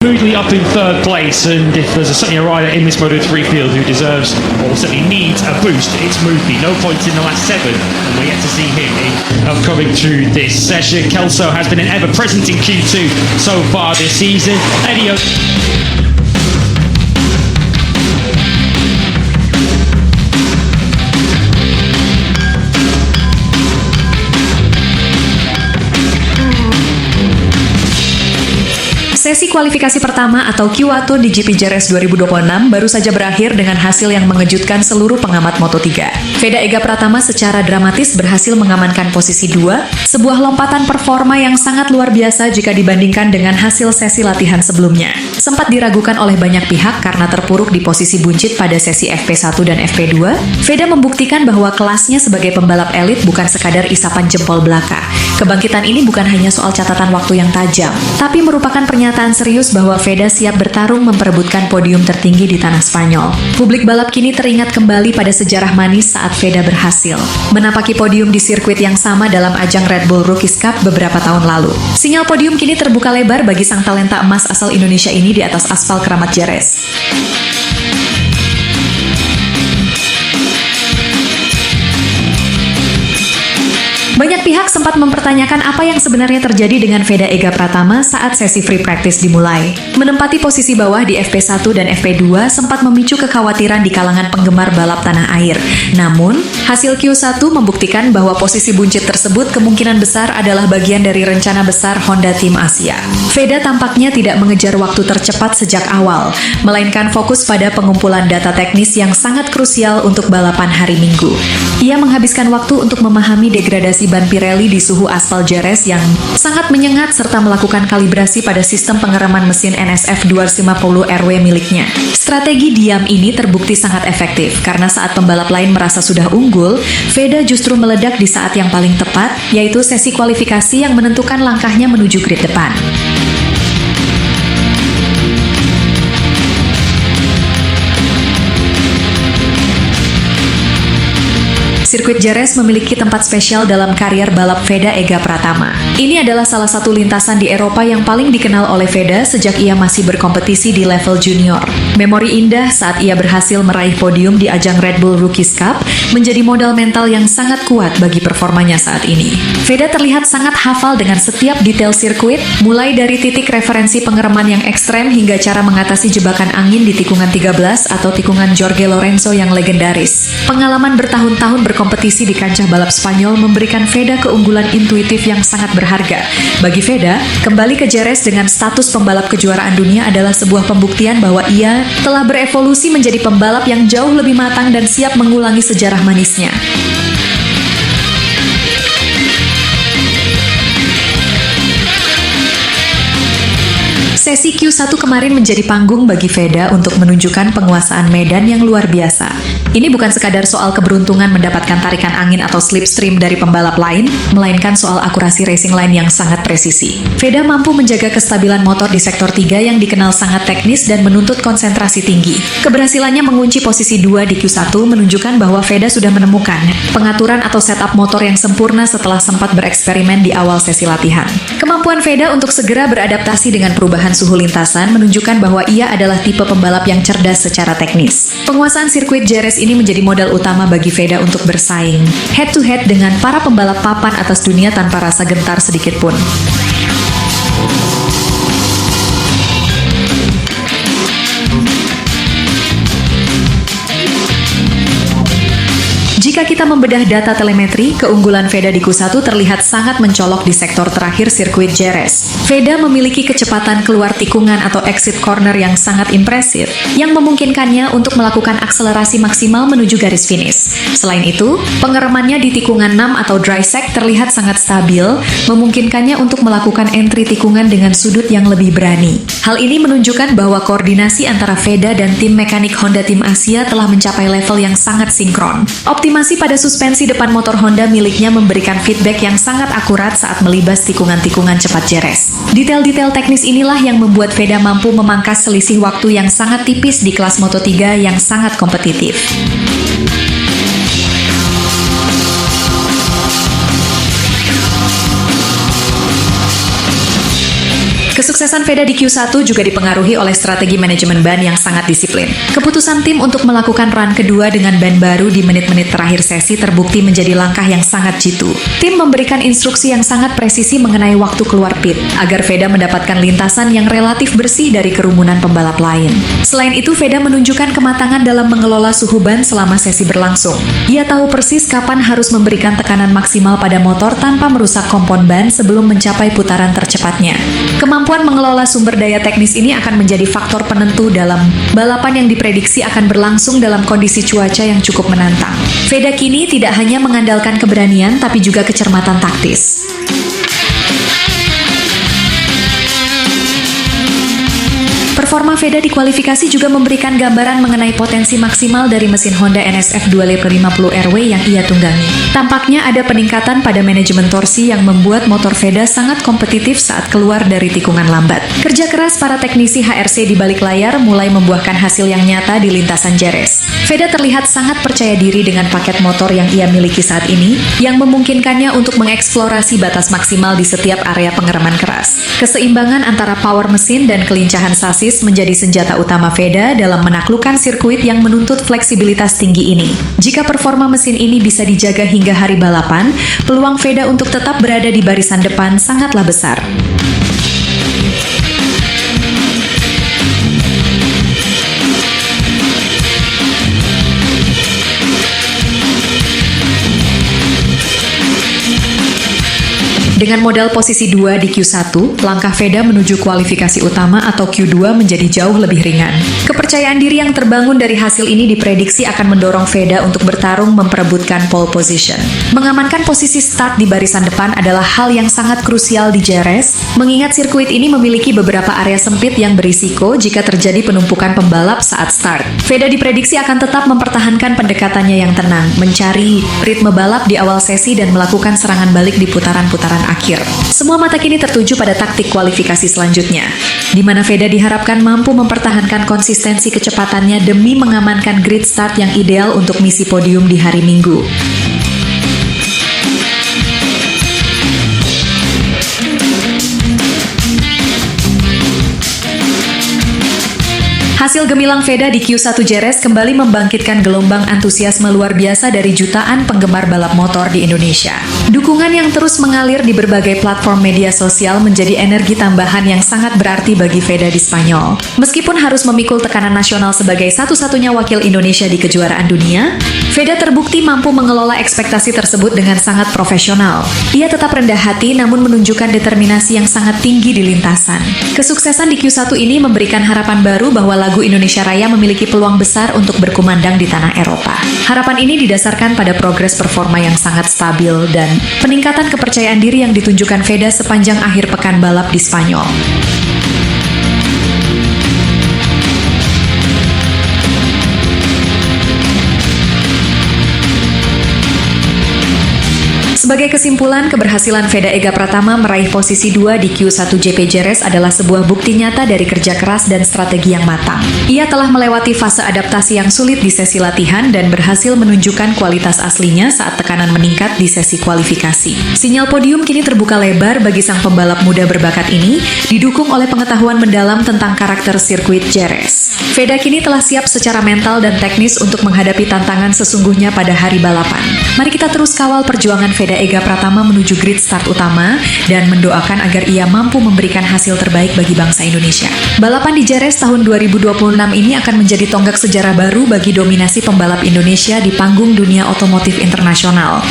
Smoothly up in third place, and if there's certainly a rider in this Moto3 field who deserves or certainly needs a boost, it's Smoothly. No points in the last 7, and we're yet to see him coming through this session. Kelso has been an ever-present in Q2 so far this season. Eddie Sesi kualifikasi pertama atau Q1 di GP JRS 2026 baru saja berakhir dengan hasil yang mengejutkan seluruh pengamat Moto3. Veda Ega Pratama secara dramatis berhasil mengamankan posisi 2, sebuah lompatan performa yang sangat luar biasa jika dibandingkan dengan hasil sesi latihan sebelumnya. Sempat diragukan oleh banyak pihak karena terpuruk di posisi buncit pada sesi FP1 dan FP2, Veda membuktikan bahwa kelasnya sebagai pembalap elit bukan sekadar isapan jempol belaka. Kebangkitan ini bukan hanya soal catatan waktu yang tajam, tapi merupakan pernyataan serius bahwa Veda siap bertarung memperebutkan podium tertinggi di tanah Spanyol. Publik balap kini teringat kembali pada sejarah manis saat Veda berhasil menapaki podium di sirkuit yang sama dalam ajang Red Bull Rookies Cup beberapa tahun lalu. Sinyal podium kini terbuka lebar bagi sang talenta emas asal Indonesia ini di atas aspal keramat JRS. Banyak pihak sempat mempertanyakan apa yang sebenarnya terjadi dengan Veda Ega Pratama saat sesi free practice dimulai. Menempati posisi bawah di FP1 dan FP2 sempat memicu kekhawatiran di kalangan penggemar balap tanah air. Namun, hasil Q1 membuktikan bahwa posisi buncit tersebut kemungkinan besar adalah bagian dari rencana besar Honda Team Asia. Veda tampaknya tidak mengejar waktu tercepat sejak awal, melainkan fokus pada pengumpulan data teknis yang sangat krusial untuk balapan hari Minggu. Ia menghabiskan waktu untuk memahami degradasi ban Pirelli di suhu aspal JRS yang sangat menyengat serta melakukan kalibrasi pada sistem pengereman mesin NSF 250 RW miliknya. Strategi diam ini terbukti sangat efektif karena saat pembalap lain merasa sudah unggul, Veda justru meledak di saat yang paling tepat, yaitu sesi kualifikasi yang menentukan langkahnya menuju grid depan. Sirkuit JRS memiliki tempat spesial dalam karier balap Veda Ega Pratama. Ini adalah salah satu lintasan di Eropa yang paling dikenal oleh Veda sejak ia masih berkompetisi di level junior. Memori indah saat ia berhasil meraih podium di ajang Red Bull Rookies Cup menjadi modal mental yang sangat kuat bagi performanya saat ini. Veda terlihat sangat hafal dengan setiap detail sirkuit, mulai dari titik referensi pengereman yang ekstrem hingga cara mengatasi jebakan angin di tikungan 13 atau tikungan Jorge Lorenzo yang legendaris. Pengalaman bertahun-tahun berkompetisi di kancah balap Spanyol memberikan Veda keunggulan intuitif yang sangat berharga. Bagi Veda, kembali ke JRS dengan status pembalap kejuaraan dunia adalah sebuah pembuktian bahwa ia telah berevolusi menjadi pembalap yang jauh lebih matang dan siap mengulangi sejarah manisnya. Sesi Q1 kemarin menjadi panggung bagi Veda untuk menunjukkan penguasaan medan yang luar biasa. Ini bukan sekadar soal keberuntungan mendapatkan tarikan angin atau slipstream dari pembalap lain, melainkan soal akurasi racing line yang sangat presisi. Veda mampu menjaga kestabilan motor di sektor 3 yang dikenal sangat teknis dan menuntut konsentrasi tinggi. Keberhasilannya mengunci posisi 2 di Q1 menunjukkan bahwa Veda sudah menemukan pengaturan atau setup motor yang sempurna setelah sempat bereksperimen di awal sesi latihan. Kemampuan Veda untuk segera beradaptasi dengan perubahan suhu lintasan menunjukkan bahwa ia adalah tipe pembalap yang cerdas secara teknis. Penguasaan sirkuit JRS ini menjadi modal utama bagi Veda untuk bersaing head-to-head dengan para pembalap papan atas dunia tanpa rasa gentar sedikit pun. Jika kita membedah data telemetri, keunggulan Veda di Q1 terlihat sangat mencolok di sektor terakhir sirkuit JRS. Veda memiliki kecepatan keluar tikungan atau exit corner yang sangat impresif, yang memungkinkannya untuk melakukan akselerasi maksimal menuju garis finish. Selain itu, pengeremannya di tikungan 6 atau dry sec terlihat sangat stabil, memungkinkannya untuk melakukan entry tikungan dengan sudut yang lebih berani. Hal ini menunjukkan bahwa koordinasi antara Veda dan tim mekanik Honda Team Asia telah mencapai level yang sangat sinkron. Optimasi pada suspensi depan motor Honda miliknya memberikan feedback yang sangat akurat saat melibas tikungan-tikungan cepat JRS. Detail-detail teknis inilah yang membuat Veda mampu memangkas selisih waktu yang sangat tipis di kelas Moto3 yang sangat kompetitif. Kesuksesan Veda di Q1 juga dipengaruhi oleh strategi manajemen ban yang sangat disiplin. Keputusan tim untuk melakukan run kedua dengan ban baru di menit-menit terakhir sesi terbukti menjadi langkah yang sangat jitu. Tim memberikan instruksi yang sangat presisi mengenai waktu keluar pit, agar Veda mendapatkan lintasan yang relatif bersih dari kerumunan pembalap lain. Selain itu, Veda menunjukkan kematangan dalam mengelola suhu ban selama sesi berlangsung. Ia tahu persis kapan harus memberikan tekanan maksimal pada motor tanpa merusak kompon ban sebelum mencapai putaran tercepatnya. Kemampuan mengelola sumber daya teknis ini akan menjadi faktor penentu dalam balapan yang diprediksi akan berlangsung dalam kondisi cuaca yang cukup menantang. Veda kini tidak hanya mengandalkan keberanian tapi juga kecermatan taktis. Performa Veda di kualifikasi juga memberikan gambaran mengenai potensi maksimal dari mesin Honda NSF 250RW yang ia tunggangi. Tampaknya ada peningkatan pada manajemen torsi yang membuat motor Veda sangat kompetitif saat keluar dari tikungan lambat. Kerja keras para teknisi HRC di balik layar mulai membuahkan hasil yang nyata di lintasan Jerez. Veda terlihat sangat percaya diri dengan paket motor yang ia miliki saat ini, yang memungkinkannya untuk mengeksplorasi batas maksimal di setiap area pengereman keras. Keseimbangan antara power mesin dan kelincahan sasis menjadi senjata utama Veda dalam menaklukkan sirkuit yang menuntut fleksibilitas tinggi ini. Jika performa mesin ini bisa dijaga hingga hari balapan, peluang Veda untuk tetap berada di barisan depan sangatlah besar. Dengan modal posisi 2 di Q1, langkah Veda menuju kualifikasi utama atau Q2 menjadi jauh lebih ringan. Kepercayaan diri yang terbangun dari hasil ini diprediksi akan mendorong Veda untuk bertarung memperebutkan pole position. Mengamankan posisi start di barisan depan adalah hal yang sangat krusial di Jerez, mengingat sirkuit ini memiliki beberapa area sempit yang berisiko jika terjadi penumpukan pembalap saat start. Veda diprediksi akan tetap mempertahankan pendekatannya yang tenang, mencari ritme balap di awal sesi dan melakukan serangan balik di putaran-putaran akhir. Semua mata kini tertuju pada taktik kualifikasi selanjutnya, di mana Veda diharapkan mampu mempertahankan konsistensi kecepatannya demi mengamankan grid start yang ideal untuk misi podium di hari Minggu. Hasil gemilang Veda di Q1 Jerez kembali membangkitkan gelombang antusiasme luar biasa dari jutaan penggemar balap motor di Indonesia. Dukungan yang terus mengalir di berbagai platform media sosial menjadi energi tambahan yang sangat berarti bagi Veda di Spanyol. Meskipun harus memikul tekanan nasional sebagai satu-satunya wakil Indonesia di kejuaraan dunia, Veda terbukti mampu mengelola ekspektasi tersebut dengan sangat profesional. Ia tetap rendah hati namun menunjukkan determinasi yang sangat tinggi di lintasan. Kesuksesan di Q1 ini memberikan harapan baru bahwa lagu Indonesia Raya memiliki peluang besar untuk berkumandang di tanah Eropa. Harapan ini didasarkan pada progres performa yang sangat stabil dan peningkatan kepercayaan diri yang ditunjukkan Veda sepanjang akhir pekan balap di Spanyol. Sebagai kesimpulan, keberhasilan Veda Ega Pratama meraih posisi 2 di Q1 GP Jerez adalah sebuah bukti nyata dari kerja keras dan strategi yang matang. Ia telah melewati fase adaptasi yang sulit di sesi latihan dan berhasil menunjukkan kualitas aslinya saat tekanan meningkat di sesi kualifikasi. Sinyal podium kini terbuka lebar bagi sang pembalap muda berbakat ini, didukung oleh pengetahuan mendalam tentang karakter sirkuit Jerez. Veda kini telah siap secara mental dan teknis untuk menghadapi tantangan sesungguhnya pada hari balapan. Mari kita terus kawal perjuangan Veda Ega Pratama menuju grid start utama dan mendoakan agar ia mampu memberikan hasil terbaik bagi bangsa Indonesia. Balapan di Jerez tahun 2026 ini akan menjadi tonggak sejarah baru bagi dominasi pembalap Indonesia di panggung dunia otomotif internasional.